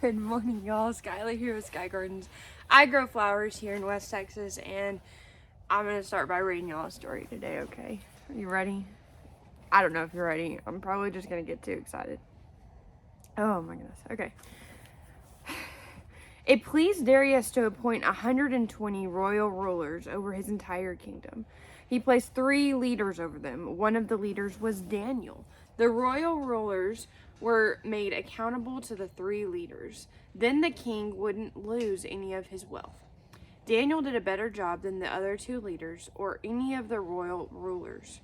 Good morning, y'all. Skylar here with Sky Gardens. I grow flowers here in West Texas, and I'm going to start by reading y'all a story today, okay? Are you ready? I don't know if you're ready. I'm probably just going to get too excited. Oh my goodness. Okay. It pleased Darius to appoint 120 royal rulers over his entire kingdom. He placed 3 leaders over them. One of the leaders was Daniel. The royal rulers were made accountable to the 3 leaders. Then the king wouldn't lose any of his wealth. Daniel did a better job than the other 2 leaders or any of the royal rulers.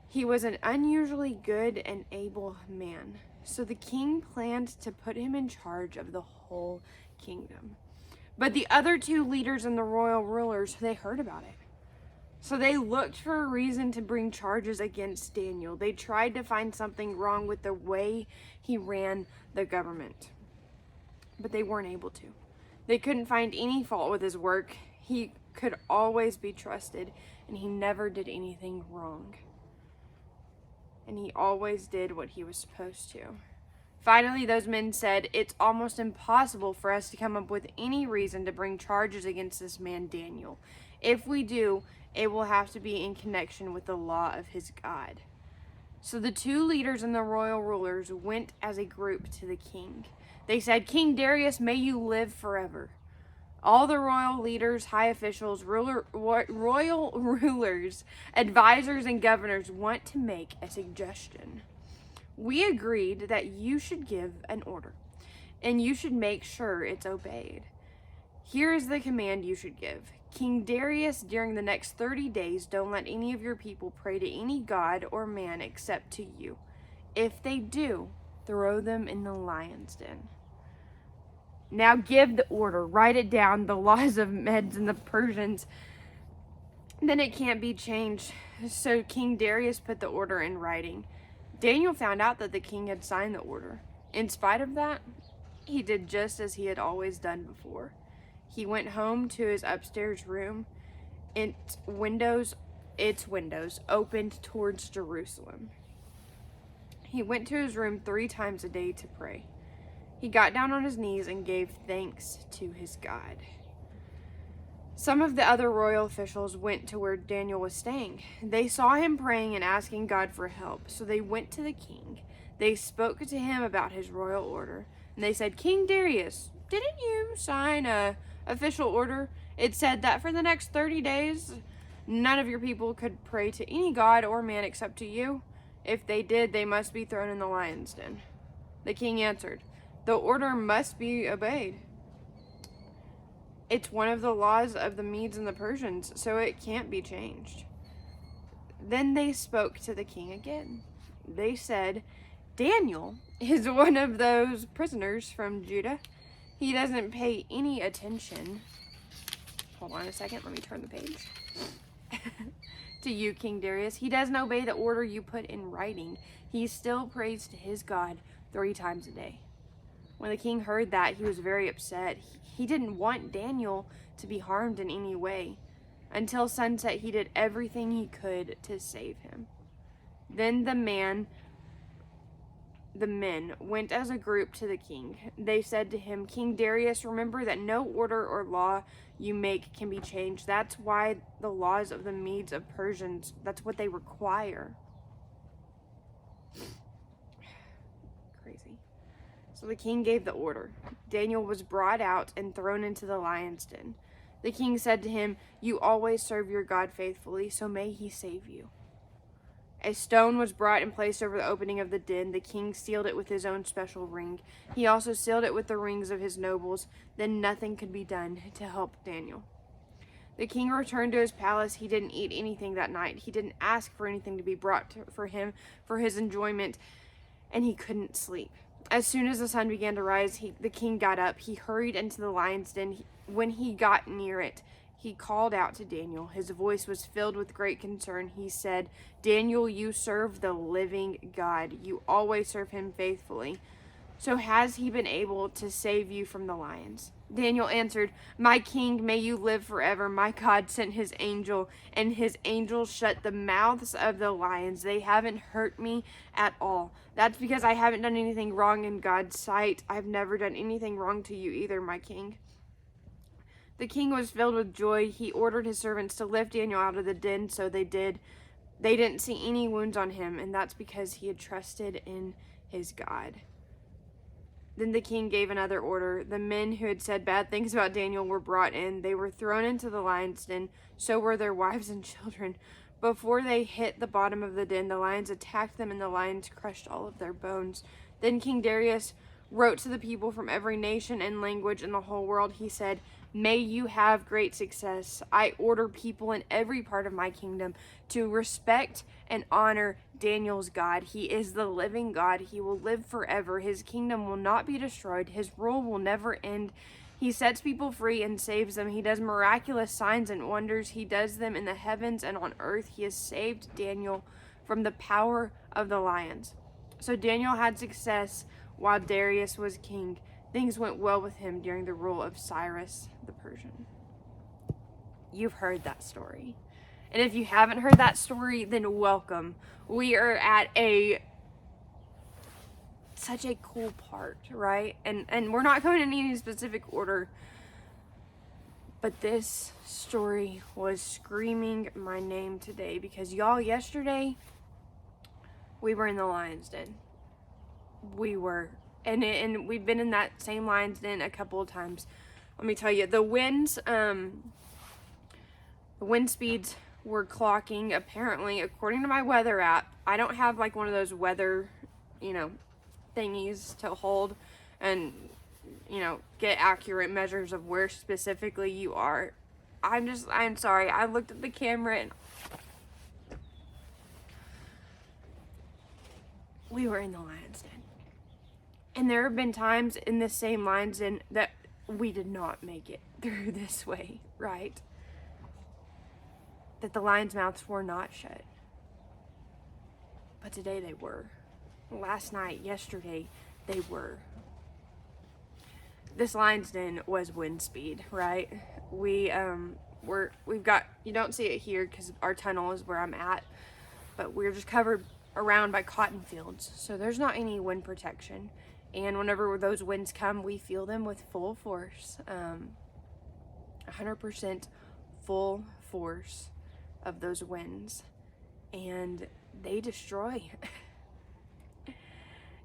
He was an unusually good and able man, so the king planned to put him in charge of the whole kingdom. But the other 2 leaders and the royal rulers, they heard about it. So they looked for a reason to bring charges against Daniel. They tried to find something wrong with the way he ran the government, but they weren't able to. They couldn't find any fault with his work. He could always be trusted, and he never did anything wrong. And he always did what he was supposed to. Finally, those men said, "It's almost impossible for us to come up with any reason to bring charges against this man Daniel. If we do, it will have to be in connection with the law of his God." So the 2 leaders and the royal rulers went as a group to the king. They said, "King Darius, may you live forever." All the royal leaders, high officials, royal rulers, advisors, and governors want to make a suggestion. We agreed that you should give an order, and you should make sure it's obeyed. Here is the command you should give. King Darius, during the next 30 days, don't let any of your people pray to any god or man except to you. If they do, throw them in the lion's den. Now give the order, write it down, the laws of Medes and the Persians. Then it can't be changed. So King Darius put the order in writing. Daniel found out that the king had signed the order. In spite of that, he did just as he had always done before. He went home to his upstairs room. Its windows opened towards Jerusalem. He went to his room 3 times a day to pray. He got down on his knees and gave thanks to his God. Some of the other royal officials went to where Daniel was staying. They saw him praying and asking God for help, so they went to the king. They spoke to him about his royal order, and they said, "King Darius, didn't you sign a official order? It said that for the next 30 days, none of your people could pray to any god or man except to you. If they did, they must be thrown in the lion's den." The king answered, "The order must be obeyed. It's one of the laws of the Medes and the Persians, so it can't be changed." Then they spoke to the king again. They said, "Daniel is one of those prisoners from Judah. He doesn't pay any attention." Hold on a second, let me turn the page. "To you, King Darius. He doesn't obey the order you put in writing. He still prays to his God 3 times a day." When the king heard that, he was very upset. He didn't want Daniel to be harmed in any way. Until sunset, he did everything he could to save him. Then the men went as a group to the king. They said to him, "King Darius, remember that no order or law you make can be changed. That's why the laws of the Medes of Persians, that's what they require." Crazy. So the king gave the order. Daniel was brought out and thrown into the lion's den. The king said to him, "You always serve your God faithfully, so may he save you." A stone was brought and placed over the opening of the den. The king sealed it with his own special ring. He also sealed it with the rings of his nobles. Then nothing could be done to help Daniel. The king returned to his palace. He didn't eat anything that night. He didn't ask for anything to be brought for him for his enjoyment, and he couldn't sleep. As soon as the sun began to rise, the king got up. He hurried into the lion's den. When he got near it, he called out to Daniel. His voice was filled with great concern. He said, "Daniel, you serve the living God. You always serve him faithfully. So has he been able to save you from the lions?" Daniel answered, "My king, may you live forever. My God sent his angel, and his angel shut the mouths of the lions. They haven't hurt me at all. That's because I haven't done anything wrong in God's sight. I've never done anything wrong to you either, my king." The king was filled with joy. He ordered his servants to lift Daniel out of the den, so they did. They didn't see any wounds on him, and that's because he had trusted in his God. Then the king gave another order. The men who had said bad things about Daniel were brought in. They were thrown into the lion's den. So were their wives and children. Before they hit the bottom of the den, the lions attacked them, and the lions crushed all of their bones. Then King Darius wrote to the people from every nation and language in the whole world. He said, "May you have great success. I order people in every part of my kingdom to respect and honor Daniel's God. He is the living God. He will live forever. His kingdom will not be destroyed. His rule will never end. He sets people free and saves them. He does miraculous signs and wonders. He does them in the heavens and on earth. He has saved Daniel from the power of the lions." So Daniel had success while Darius was king. Things went well with him during the rule of Cyrus the Persian. You've heard that story. And if you haven't heard that story, then welcome. We are at such a cool part, right? And we're not going in any specific order. But this story was screaming my name today because y'all, yesterday we were in the lion's den. We were. And we've been in that same lion's den a couple of times. Let me tell you, the winds, the wind speeds were clocking, apparently, according to my weather app. I don't have like one of those weather, thingies to hold and, get accurate measures of where specifically you are. I'm sorry. I looked at the camera and we were in the lion's den. And there have been times in this same lion's den that we did not make it through this way, right? That the lions' mouths were not shut. But today they were. Last night, yesterday, they were. This lion's den was wind speed, right? We've got, you don't see it here because our tunnel is where I'm at, but we're just covered around by cotton fields. So there's not any wind protection. And whenever those winds come, we feel them with full force, 100% full force of those winds, and they destroy.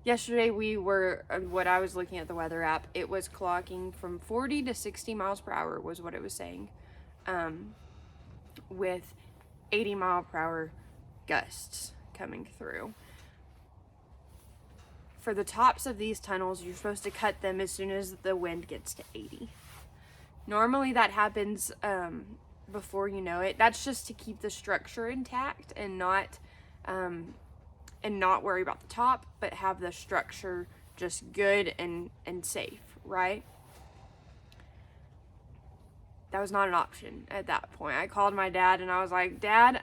Yesterday we were, what I was looking at the weather app, it was clocking from 40 to 60 miles per hour was what it was saying, with 80 mile per hour gusts coming through. For the tops of these tunnels, you're supposed to cut them as soon as the wind gets to 80. Normally that happens before you know it. That's just to keep the structure intact and not worry about the top, but have the structure just good and safe, right? That was not an option at that point. I called my dad and I was like, "Dad,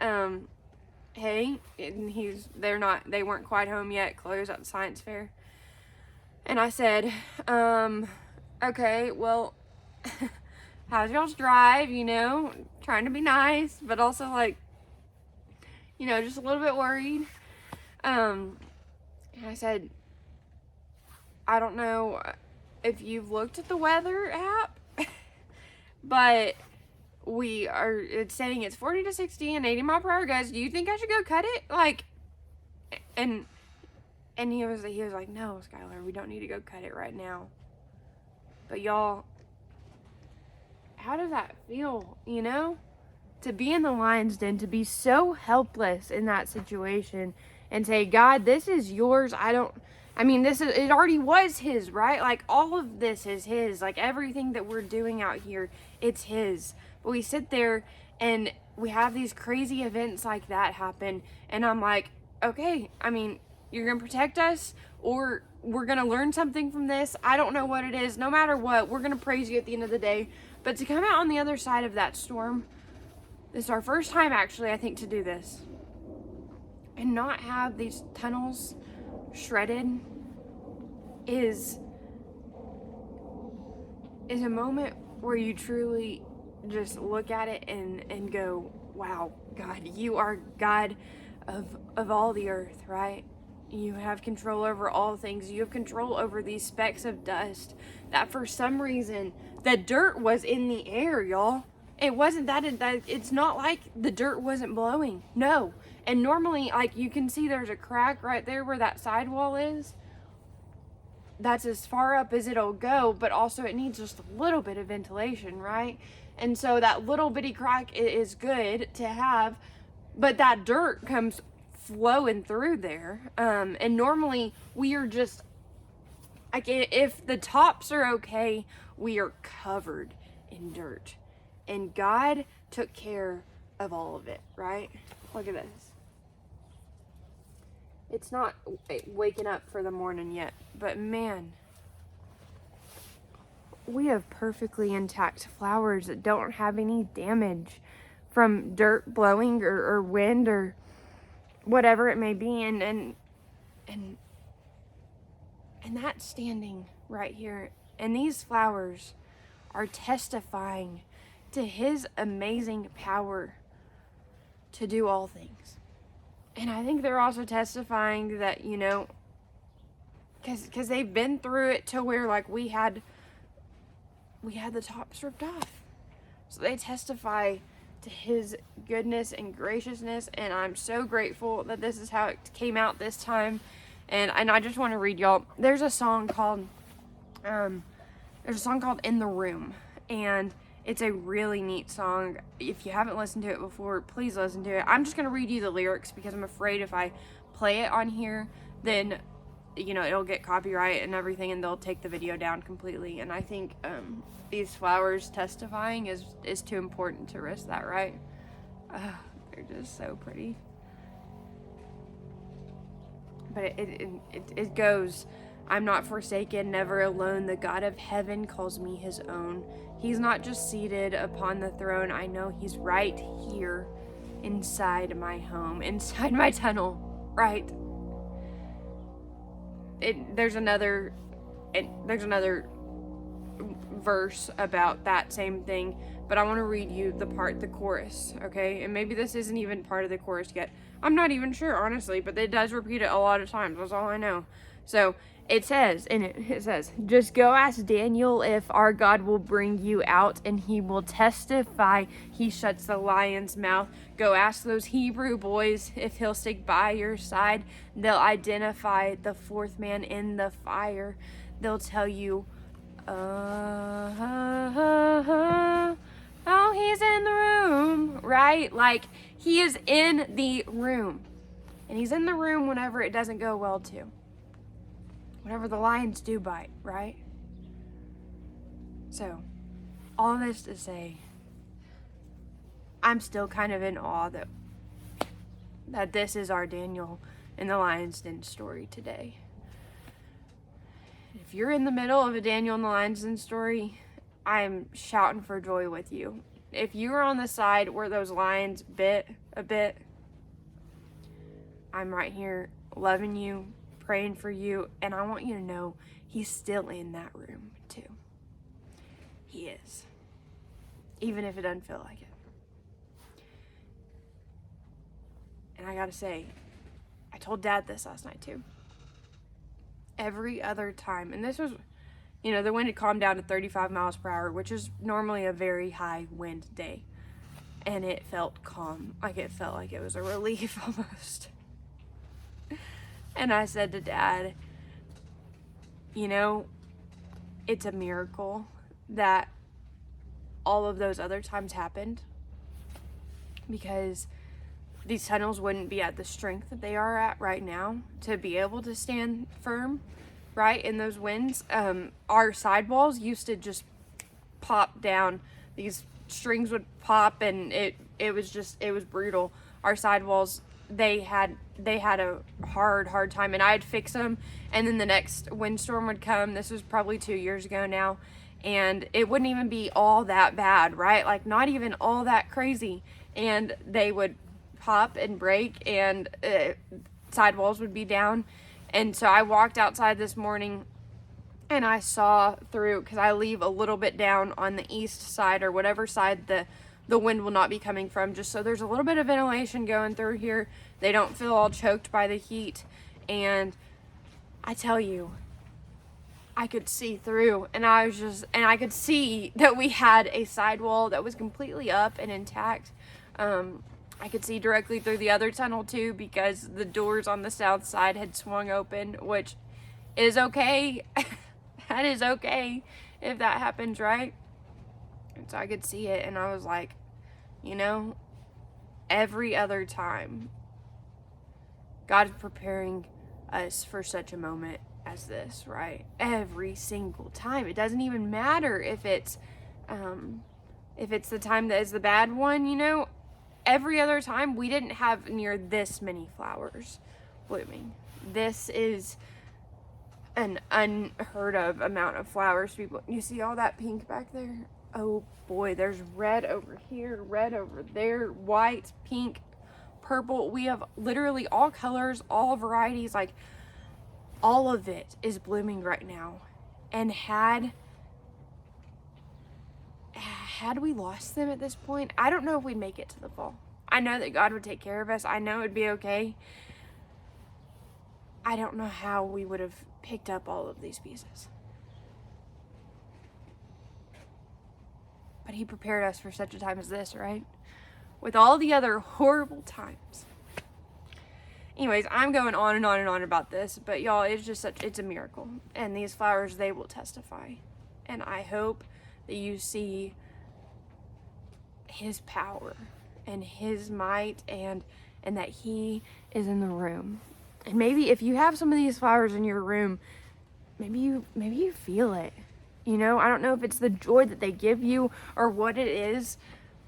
hey," and they weren't quite home yet. Chloe was at the science fair. And I said, "Okay, well, how's y'all's drive, trying to be nice, but also like, just a little bit worried." And I said, "I don't know if you've looked at the weather app, but it's saying it's 40 to 60 and 80 mile per hour gusts. Do you think I should go cut it?" And he was like, "No, Skylar, we don't need to go cut it right now." But y'all, how does that feel, To be in the lion's den, to be so helpless in that situation and say, "God, this is yours. It already was his, right? Like all of this is his, like everything that we're doing out here, it's his." But we sit there and we have these crazy events like that happen. And I'm like, okay, you're going to protect us or we're going to learn something from this. I don't know what it is. No matter what, we're going to praise you at the end of the day. But to come out on the other side of that storm, this is our first time actually, I think, to do this. And not have these tunnels shredded is is a moment where you truly just look at it and go, wow, God, you are God of all the earth, right? You have control over all things. You have control over these specks of dust that for some reason the dirt was in the air, y'all. It wasn't that it's not like the dirt wasn't blowing. No. And normally, like, you can see there's a crack right there where that sidewall is. That's as far up as it'll go, but also it needs just a little bit of ventilation, right? And so that little bitty crack is good to have, but that dirt comes flowing through there. And normally we are just, like, if the tops are okay, we are covered in dirt. And God took care of all of it, right? Look at this. It's not waking up for the morning yet, but man, we have perfectly intact flowers that don't have any damage from dirt blowing or wind or whatever it may be. And that's standing right here. And these flowers are testifying to his amazing power to do all things. And I think they're also testifying that, you know, because they've been through it to where, like, we had the tops ripped off. So they testify to his goodness and graciousness, and I'm so grateful that this is how it came out this time. And I just want to read y'all. There's a song called In the Room, and it's a really neat song. If you haven't listened to it before, please listen to it. I'm just going to read you the lyrics because I'm afraid if I play it on here, then, you know, it'll get copyright and everything, and they'll take the video down completely. And I think these flowers testifying is too important to risk that, right? They're just so pretty. But it goes, I'm not forsaken, never alone. The God of heaven calls me his own. He's not just seated upon the throne. I know he's right here inside my home, inside my tunnel, right? There's another verse about that same thing, but I want to read you the chorus, okay? And maybe this isn't even part of the chorus yet. I'm not even sure, honestly, but it does repeat it a lot of times. That's all I know. So it says, just go ask Daniel if our God will bring you out, and he will testify he shuts the lion's mouth. Go ask those Hebrew boys if he'll stick by your side. They'll identify the fourth man in the fire. They'll tell you, oh, he's in the room, right? Like, he is in the room. And he's in the room whenever it doesn't go well, too. Whenever the lions do bite, right? So, all this to say, I'm still kind of in awe that this is our Daniel in the Lion's Den story today. If you're in the middle of a Daniel in the Lion's Den story, I'm shouting for joy with you. If you're on the side where those lions bit a bit, I'm right here loving you, praying for you, and I want you to know he's still in that room too. He is. Even if it doesn't feel like it. And I gotta say, I told Dad this last night too. Every other time, and this was, you know, the wind had calmed down to 35 miles per hour, which is normally a very high wind day. And it felt calm. Like, it felt like it was a relief almost. And I said to Dad, you know, it's a miracle that all of those other times happened, because these tunnels wouldn't be at the strength that they are at right now to be able to stand firm, right, in those winds. Our sidewalls used to just pop down. These strings would pop, and it was brutal. Our sidewalls, they had a hard time, and I'd fix them, and then the next windstorm would come. This was probably 2 years ago now, and it wouldn't even be all that bad, right? Like, not even all that crazy, and they would pop and break, and sidewalls would be down. And so I walked outside this morning, and I saw through, because I leave a little bit down on the east side, or whatever side the wind will not be coming from, just so there's a little bit of ventilation going through here. They don't feel all choked by the heat. And I tell you, I could see through, and I could see that we had a sidewall that was completely up and intact. I could see directly through the other tunnel too, because the doors on the south side had swung open, which is okay. That is okay if that happens, right? And so I could see it, and I was like, you know, every other time, God is preparing us for such a moment as this, right? Every single time. It doesn't even matter if it's the time that is the bad one, you know. Every other time, we didn't have near this many flowers blooming. This is an unheard of amount of flowers. People, you see all that pink back there? Oh boy, there's red over here, red over there, white, pink, purple. We have literally all colors, all varieties, like all of it is blooming right now. And had we lost them at this point, I don't know if we'd make it to the fall. I know that God would take care of us. I know it'd be okay. I don't know how we would have picked up all of these pieces. But he prepared us for such a time as this, right? With all the other horrible times. Anyways, I'm going on and on and on about this, but y'all, it's a miracle. And these flowers, they will testify. And I hope that you see his power and his might, and that he is in the room. And maybe if you have some of these flowers in your room, maybe you feel it. You know, I don't know if it's the joy that they give you or what it is,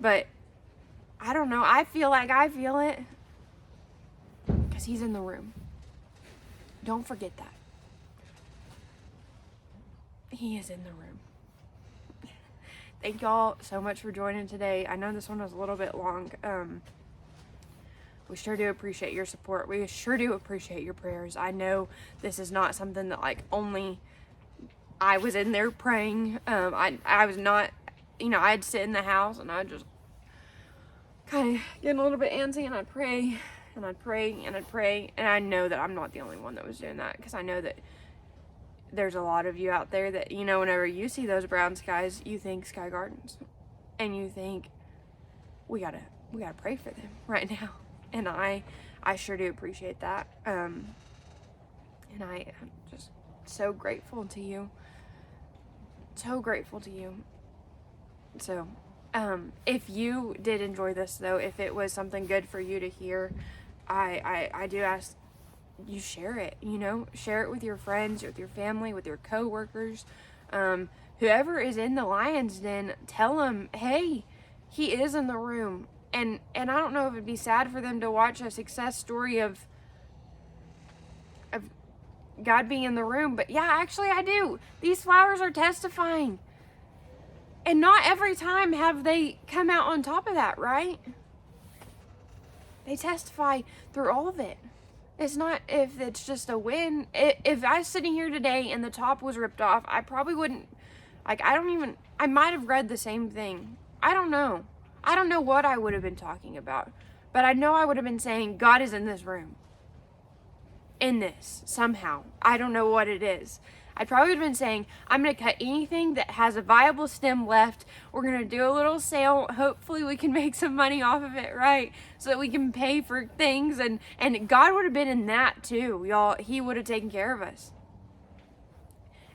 but I don't know. I feel like I feel it because he's in the room. Don't forget that. He is in the room. Thank y'all so much for joining today. I know this one was a little bit long. We sure do appreciate your support. We sure do appreciate your prayers. I know this is not something that like only I was in there praying. I was not, you know, I'd sit in the house and I'd just kind of get a little bit antsy, and I'd pray and I'd pray and I'd pray. And I know that I'm not the only one that was doing that, because I know that there's a lot of you out there that, you know, whenever you see those brown skies, you think Sky Gardens, and you think we gotta pray for them right now. And I sure do appreciate that. And I am just so grateful to you. So grateful to you. So, if you did enjoy this though, if it was something good for you to hear, I do ask you share it, you know, share it with your friends, with your family, with your co-workers, whoever is in the lion's den. Tell them, hey, he is in the room. And I don't know if it'd be sad for them to watch a success story of God being in the room, but yeah, actually I do. These flowers are testifying. And not every time have they come out on top of that, right? They testify through all of it. It's not if it's just a win. If I was sitting here today and the top was ripped off, I probably wouldn't, like, I might have read the same thing. I don't know. I don't know what I would have been talking about, but I know I would have been saying, God is in this room. In this, somehow. I don't know what it is. I probably would have been saying, I'm going to cut anything that has a viable stem left. We're going to do a little sale. Hopefully we can make some money off of it, right? So that we can pay for things. And God would have been in that too, y'all. He would have taken care of us.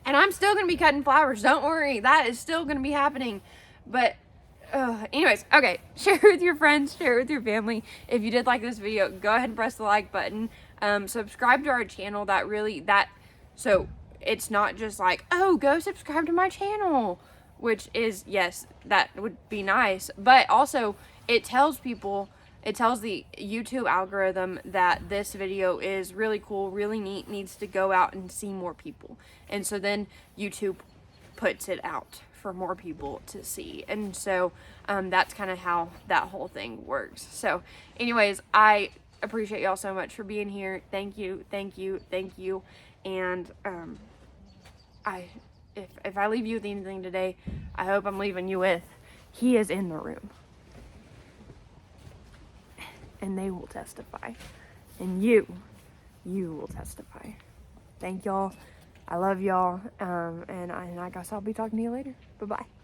And I'm still going to be cutting flowers. Don't worry. That is still going to be happening. But anyways, okay. Share it with your friends. Share it with your family. If you did like this video, go ahead and press the like button. Subscribe to our channel. So it's not just like, oh, go subscribe to my channel, which is, yes, that would be nice. But also it tells people, it tells the YouTube algorithm that this video is really cool, really neat, needs to go out and see more people. And so then YouTube puts it out for more people to see. And so that's kind of how that whole thing works. So anyways, I appreciate y'all so much for being here. Thank you, thank you, thank you. And if I leave you with anything today, I hope I'm leaving you with, he is in the room. And they will testify. And you will testify. Thank y'all. I love y'all. And I guess I'll be talking to you later. Bye-bye.